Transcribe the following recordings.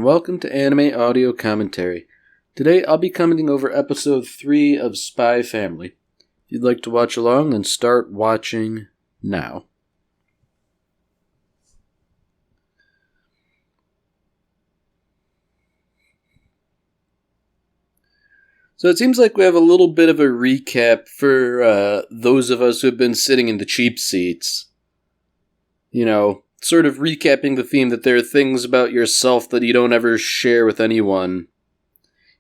and welcome to Anime Audio Commentary. Today I'll be commenting over episode 3 of Spy Family. If you'd like to watch along, then start watching now. So it seems like we have a little bit of a recap for those of us who have been sitting in the cheap seats. You know, sort of recapping the theme that there are things about yourself that you don't ever share with anyone.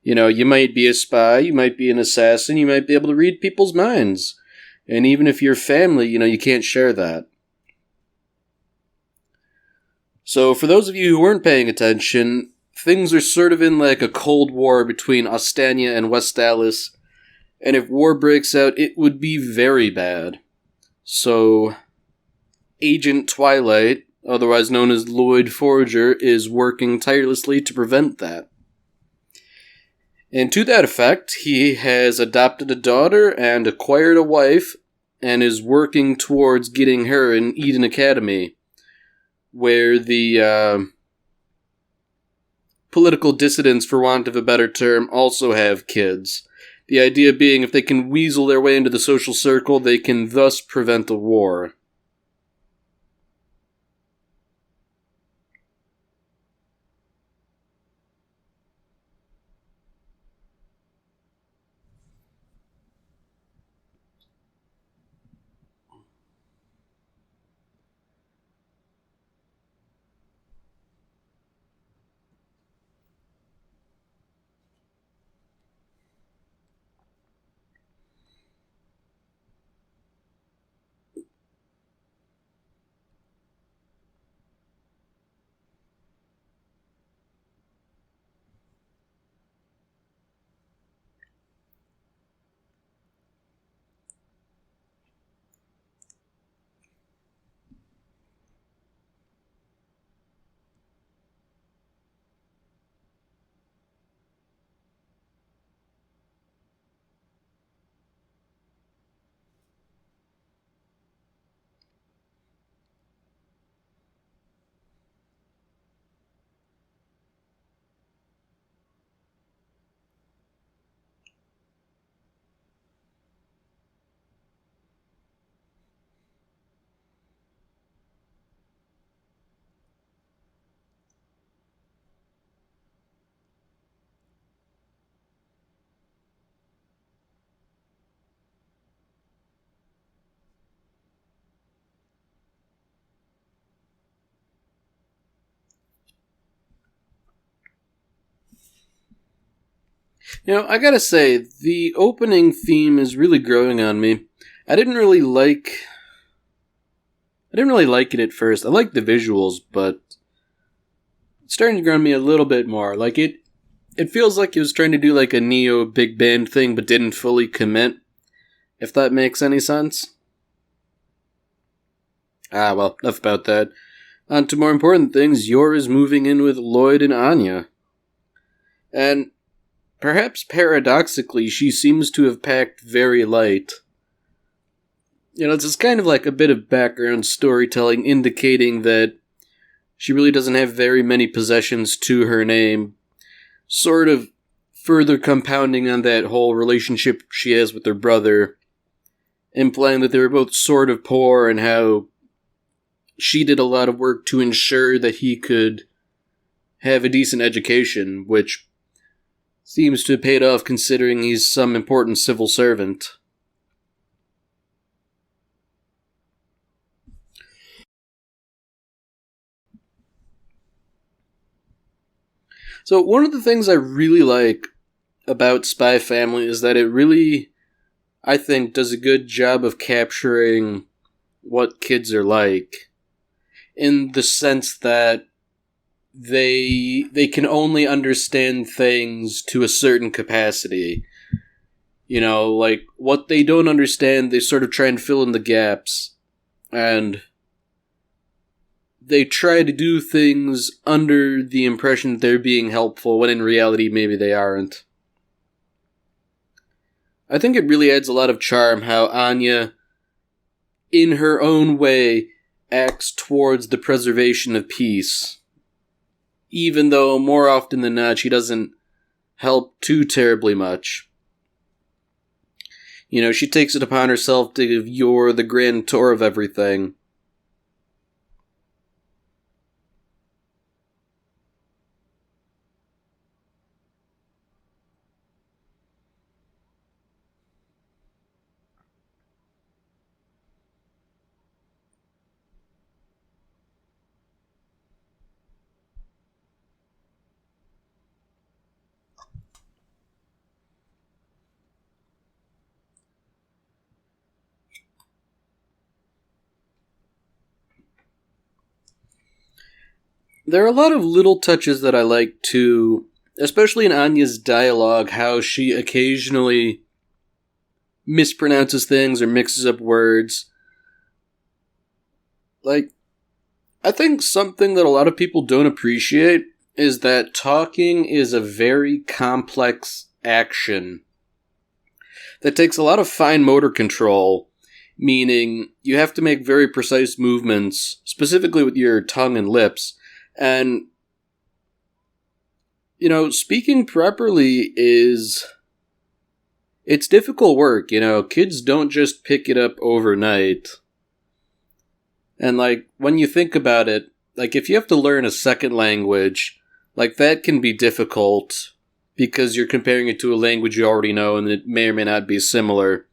You know, you might be a spy, you might be an assassin, you might be able to read people's minds. And even if you're family, you can't share that. So for those of you who weren't paying attention, things are sort of in like a cold war between Ostania and Westalis. And if war breaks out, it would be very bad. So Agent Twilight, otherwise known as Lloyd Forger, is working tirelessly to prevent that. And to that effect, he has adopted a daughter and acquired a wife, and is working towards getting her in Eden Academy, where the political dissidents, for want of a better term, also have kids. The idea being if they can weasel their way into the social circle, they can thus prevent a war. I gotta say, the opening theme is really growing on me. I didn't really like it at first. I liked the visuals, but it's starting to grow on me a little bit more. Like, it feels like it was trying to do like a Neo big band thing, but didn't fully commit, if that makes any sense. Well, enough about that. On to more important things. Yor is moving in with Lloyd and Anya. And perhaps paradoxically, she seems to have packed very light. It's just kind of like a bit of background storytelling indicating that she really doesn't have very many possessions to her name, sort of further compounding on that whole relationship she has with her brother, implying that they were both sort of poor and how she did a lot of work to ensure that he could have a decent education, which seems to have paid off considering he's some important civil servant. So one of the things I really like about Spy Family is that it really, I think, does a good job of capturing what kids are like, in the sense that they can only understand things to a certain capacity. Like, what they don't understand, they sort of try and fill in the gaps. And they try to do things under the impression that they're being helpful, when in reality, maybe they aren't. I think it really adds a lot of charm how Anya, in her own way, acts towards the preservation of peace. even though more often than not she doesn't help too terribly much. You know, she takes it upon herself to give Yor the grand tour of everything. There are a lot of little touches that I like too, especially in Anya's dialogue, how she occasionally mispronounces things or mixes up words. Like, I think something that a lot of people don't appreciate is that talking is a very complex action that takes a lot of fine motor control, meaning you have to make very precise movements, specifically with your tongue and lips. And, you know, speaking properly it's difficult work, you know, kids don't just pick it up overnight. And, like, when you think about it, like, if you have to learn a second language, like, that can be difficult because you're comparing it to a language you already know and it may or may not be similar.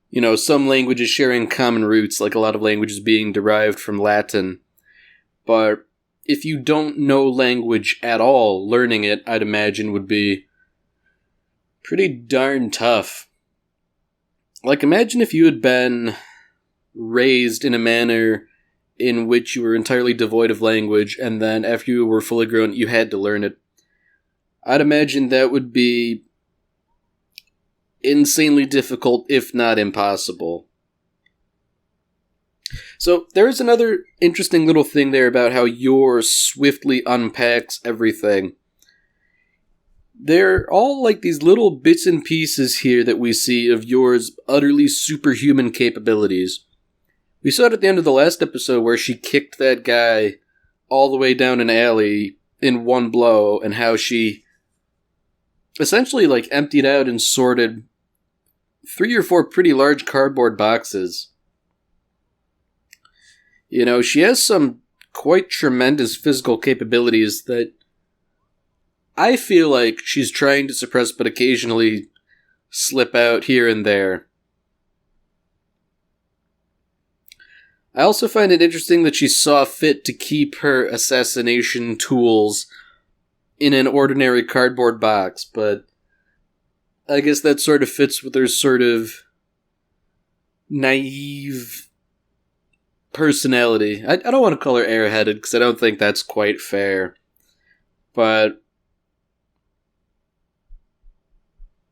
You know, some languages sharing common roots, like a lot of languages being derived from Latin. But if you don't know language at all, learning it, I'd imagine, would be pretty darn tough. Like, imagine if you had been raised in a manner in which you were entirely devoid of language, and then after you were fully grown, you had to learn it. I'd imagine that would be insanely difficult, if not impossible. So, there's another interesting little thing there about how Yor swiftly unpacks everything. They're all like these little bits and pieces here that we see of Yor's utterly superhuman capabilities. We saw it at the end of the last episode where she kicked that guy all the way down an alley in one blow, and how she essentially like emptied out and sorted 3 or 4 pretty large cardboard boxes. You know, she has some quite tremendous physical capabilities that I feel like she's trying to suppress but occasionally slip out here and there. I also find it interesting that she saw fit to keep her assassination tools in an ordinary cardboard box, but I guess that sort of fits with her sort of naive personality. I don't want to call her airheaded, because I don't think that's quite fair. But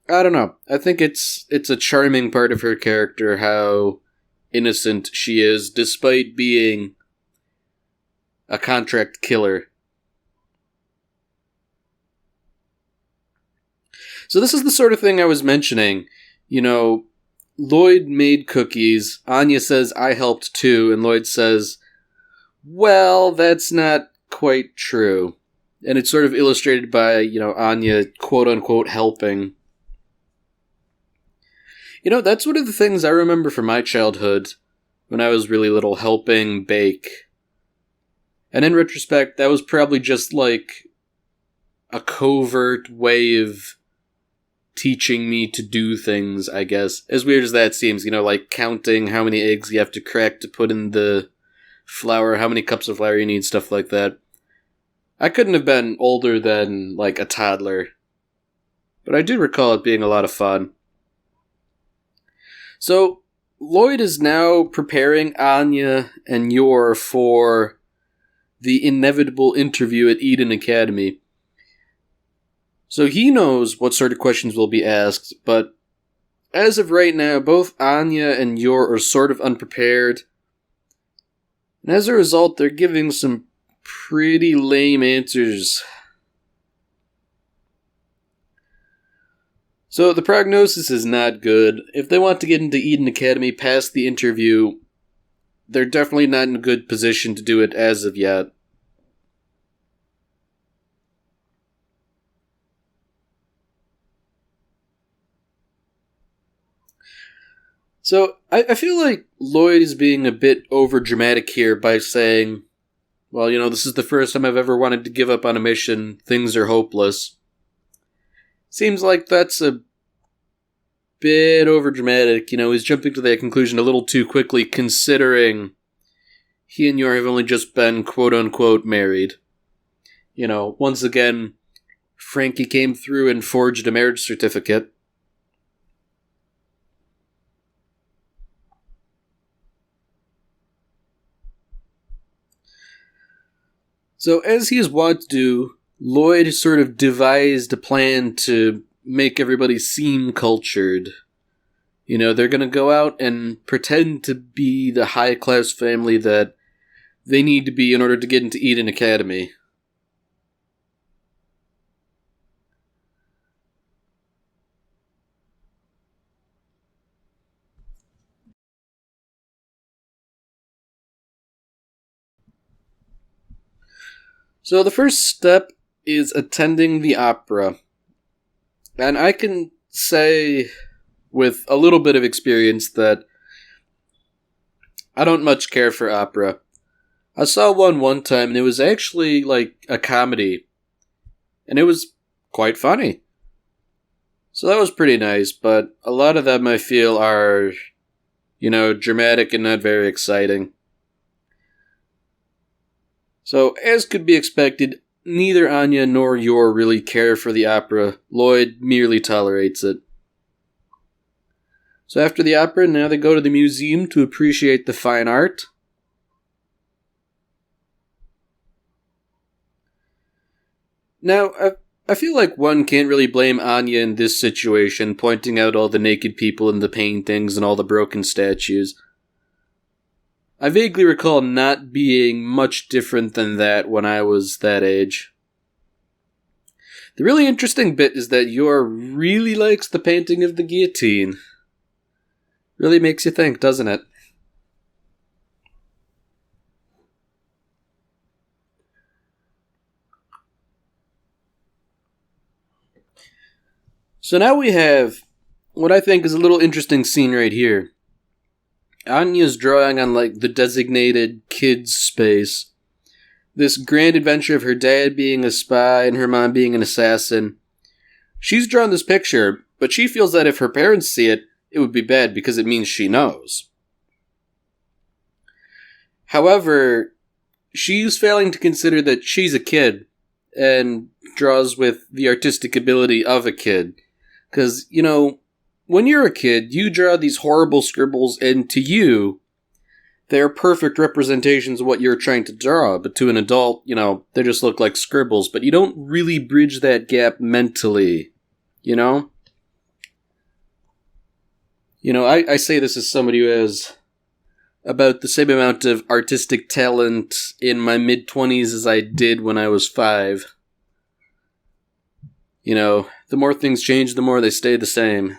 I don't know. I think it's a charming part of her character, how innocent she is, despite being a contract killer. So this is the sort of thing I was mentioning. You know, Lloyd made cookies. Anya says, I helped too. And Lloyd says, well, that's not quite true. And it's sort of illustrated by, you know, Anya quote-unquote helping. You know, that's one of the things I remember from my childhood when I was really little, helping bake. And in retrospect, that was probably just like a covert way of teaching me to do things, I guess. As weird as that seems, you know, like counting how many eggs you have to crack to put in the flour, how many cups of flour you need, stuff like that. I couldn't have been older than, like, a toddler. But I do recall it being a lot of fun. So, Lloyd is now preparing Anya and Yor for the inevitable interview at Eden Academy. So he knows what sort of questions will be asked, but as of right now, both Anya and Yor are sort of unprepared. And as a result, they're giving some pretty lame answers. So the prognosis is not good. If they want to get into Eden Academy past the interview, they're definitely not in a good position to do it as of yet. So, I feel like Lloyd is being a bit over-dramatic here by saying, well, this is the first time I've ever wanted to give up on a mission. Things are hopeless. Seems like that's a bit over-dramatic. He's jumping to that conclusion a little too quickly, considering he and Yor have only just been quote-unquote married. Once again, Frankie came through and forged a marriage certificate. So, as he is wont to do, Lloyd has sort of devised a plan to make everybody seem cultured. They're going to go out and pretend to be the high-class family that they need to be in order to get into Eden Academy. So the first step is attending the opera. And I can say with a little bit of experience that I don't much care for opera. I saw one time and it was actually like a comedy. And it was quite funny. So that was pretty nice, but a lot of them I feel are, dramatic and not very exciting. So, as could be expected, neither Anya nor Yor really care for the opera. Lloyd merely tolerates it. So after the opera, now they go to the museum to appreciate the fine art. Now, I feel like one can't really blame Anya in this situation, pointing out all the naked people in the paintings and all the broken statues. I vaguely recall not being much different than that when I was that age. The really interesting bit is that Yor really likes the painting of the guillotine. Really makes you think, doesn't it? So now we have what I think is a little interesting scene right here. Anya's drawing on, the designated kids' space. This grand adventure of her dad being a spy and her mom being an assassin. She's drawn this picture, but she feels that if her parents see it, it would be bad because it means she knows. However, she's failing to consider that she's a kid and draws with the artistic ability of a kid. Because, when you're a kid, you draw these horrible scribbles, and to you, they're perfect representations of what you're trying to draw. But to an adult, they just look like scribbles. But you don't really bridge that gap mentally, I say this as somebody who has about the same amount of artistic talent in my mid-20s as I did when I was 5. The more things change, the more they stay the same.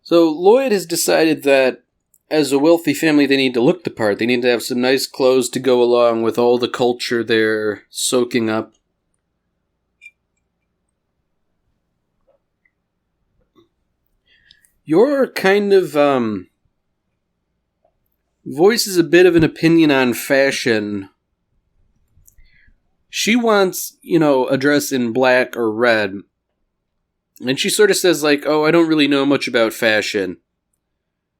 So Lloyd has decided that as a wealthy family they need to look the part. They need to have some nice clothes to go along with all the culture they're soaking up. Yor kind of voices a bit of an opinion on fashion. She wants, a dress in black or red. And she sort of says, I don't really know much about fashion.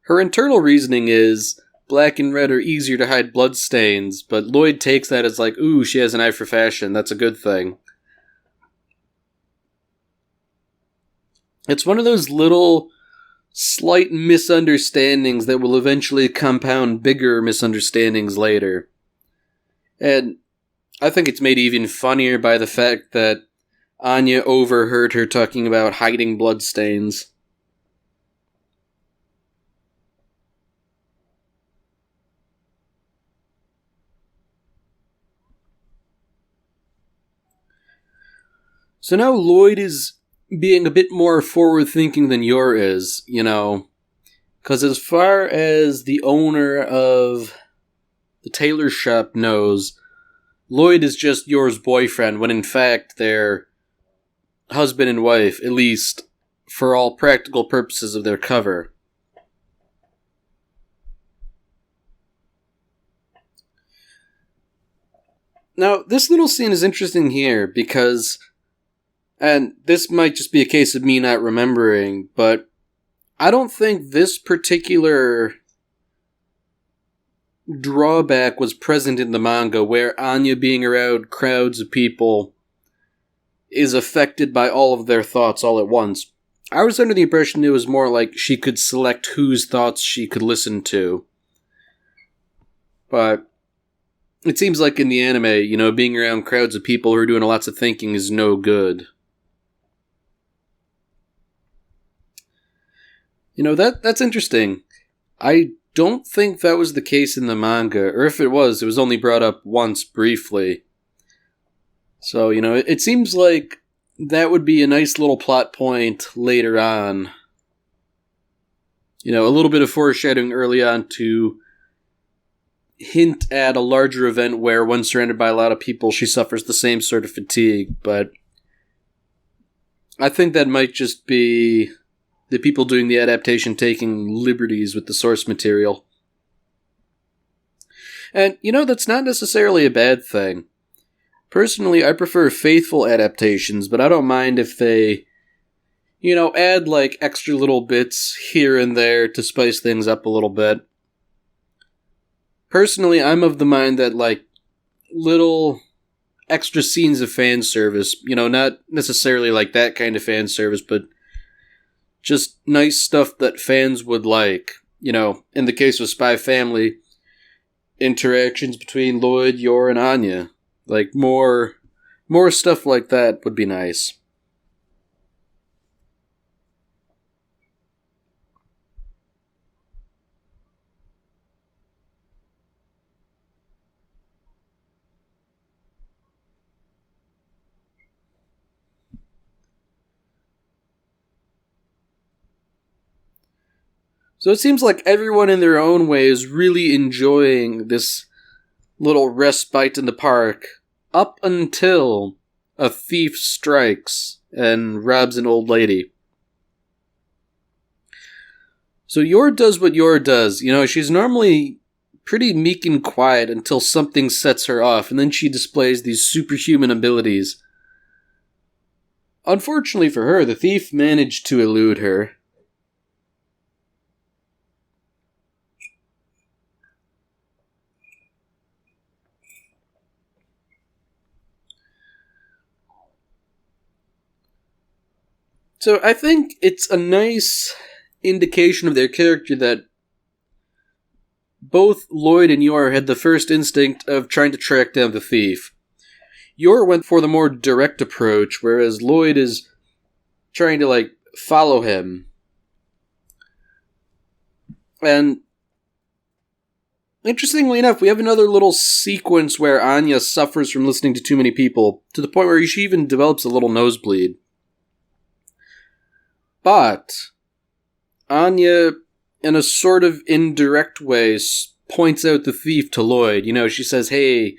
Her internal reasoning is, black and red are easier to hide bloodstains, but Lloyd takes that as ooh, she has an eye for fashion, that's a good thing. It's one of those little, slight misunderstandings that will eventually compound bigger misunderstandings later. And I think it's made even funnier by the fact that Anya overheard her talking about hiding bloodstains. So now Lloyd is being a bit more forward-thinking than Yor is, Because as far as the owner of the tailor shop knows, Lloyd is just Yor's boyfriend, when in fact they're husband and wife, at least for all practical purposes of their cover. Now, this little scene is interesting here because, and this might just be a case of me not remembering, but I don't think this particular drawback was present in the manga, where Anya being around crowds of people is affected by all of their thoughts all at once. I was under the impression it was more like she could select whose thoughts she could listen to. But it seems like in the anime, being around crowds of people who are doing lots of thinking is no good. That's interesting. I don't think that was the case in the manga, or if it was only brought up once briefly. So, it seems like that would be a nice little plot point later on. A little bit of foreshadowing early on to hint at a larger event where, when surrounded by a lot of people, she suffers the same sort of fatigue, but I think that might just be the people doing the adaptation taking liberties with the source material. And, that's not necessarily a bad thing. Personally, I prefer faithful adaptations, but I don't mind if they, add like extra little bits here and there to spice things up a little bit. Personally, I'm of the mind that, like, little extra scenes of fan service, not necessarily like that kind of fan service, but just nice stuff that fans would like. In the case of Spy Family, interactions between Lloyd, Yor, and Anya. Like, more stuff like that would be nice. So it seems like everyone in their own way is really enjoying this little respite in the park, up until a thief strikes and robs an old lady. So Yor does what Yor does. She's normally pretty meek and quiet until something sets her off, and then she displays these superhuman abilities. Unfortunately for her, the thief managed to elude her. So I think it's a nice indication of their character that both Lloyd and Yor had the first instinct of trying to track down the thief. Yor went for the more direct approach, whereas Lloyd is trying to, follow him. And interestingly enough, we have another little sequence where Anya suffers from listening to too many people, to the point where she even develops a little nosebleed. But Anya, in a sort of indirect way, points out the thief to Lloyd. She says, "Hey,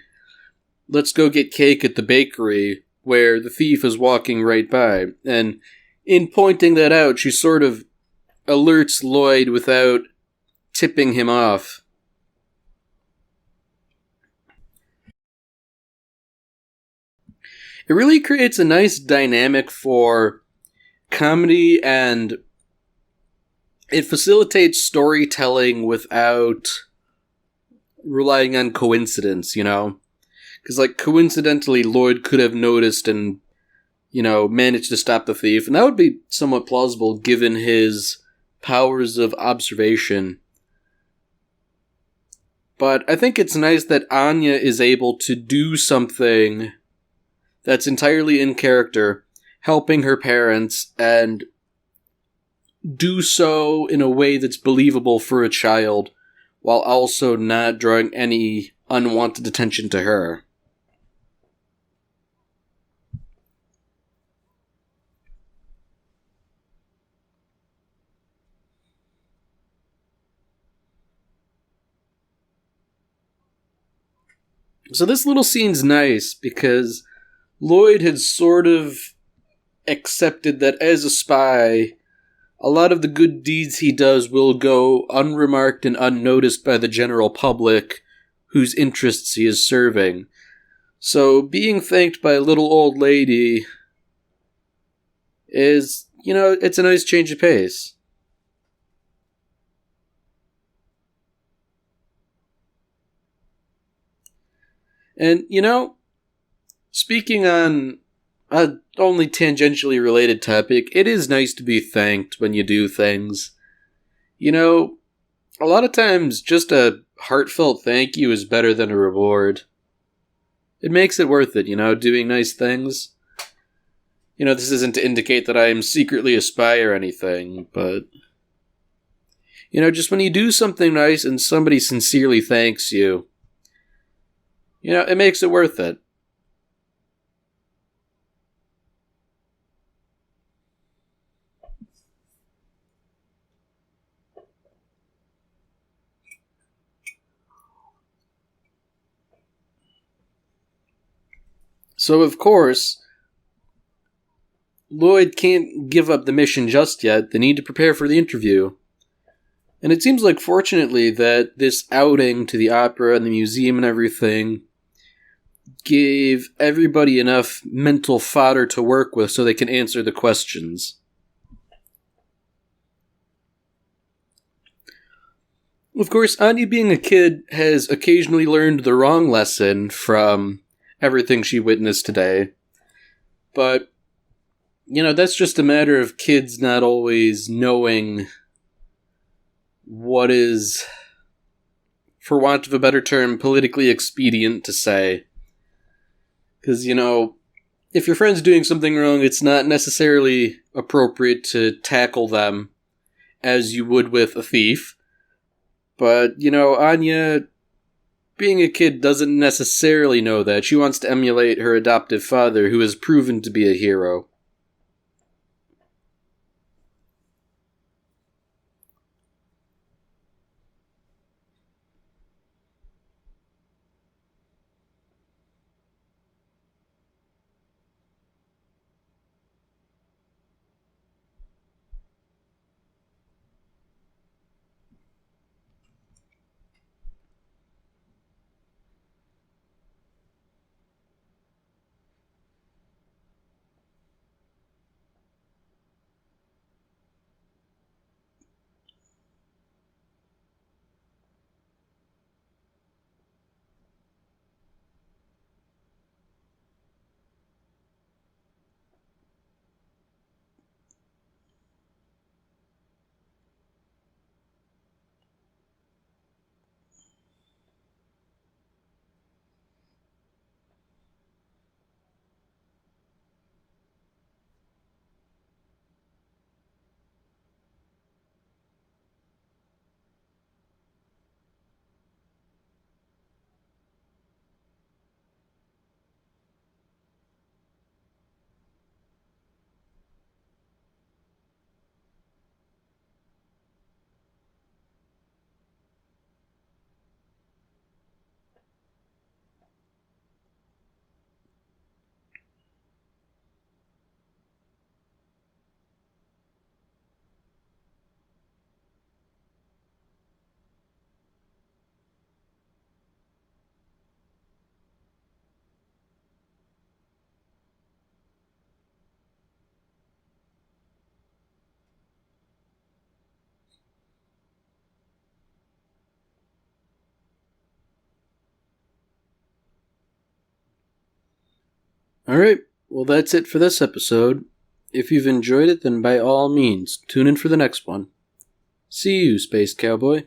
let's go get cake at the bakery," where the thief is walking right by. And in pointing that out, she sort of alerts Lloyd without tipping him off. It really creates a nice dynamic for comedy, and it facilitates storytelling without relying on coincidence, Because, coincidentally, Lloyd could have noticed and, managed to stop the thief, and that would be somewhat plausible given his powers of observation. But I think it's nice that Anya is able to do something that's entirely in character, helping her parents, and do so in a way that's believable for a child, while also not drawing any unwanted attention to her. So this little scene's nice because Lloyd had sort of accepted that as a spy, a lot of the good deeds he does will go unremarked and unnoticed by the general public whose interests he is serving. So being thanked by a little old lady is, it's a nice change of pace. And, speaking on a only tangentially related topic, it is nice to be thanked when you do things. A lot of times just a heartfelt thank you is better than a reward. It makes it worth it, doing nice things. This isn't to indicate that I am secretly a spy or anything, but just when you do something nice and somebody sincerely thanks you, it makes it worth it. So, of course, Lloyd can't give up the mission just yet. They need to prepare for the interview. And it seems like, fortunately, that this outing to the opera and the museum and everything gave everybody enough mental fodder to work with so they can answer the questions. Of course, Anya, being a kid, has occasionally learned the wrong lesson from everything she witnessed today. But, that's just a matter of kids not always knowing what is, for want of a better term, politically expedient to say. Because, if your friend's doing something wrong, it's not necessarily appropriate to tackle them as you would with a thief. But, Anya, being a kid, doesn't necessarily know that. She wants to emulate her adoptive father, who has proven to be a hero. Alright, well that's it for this episode. If you've enjoyed it, then by all means, tune in for the next one. See you, Space Cowboy.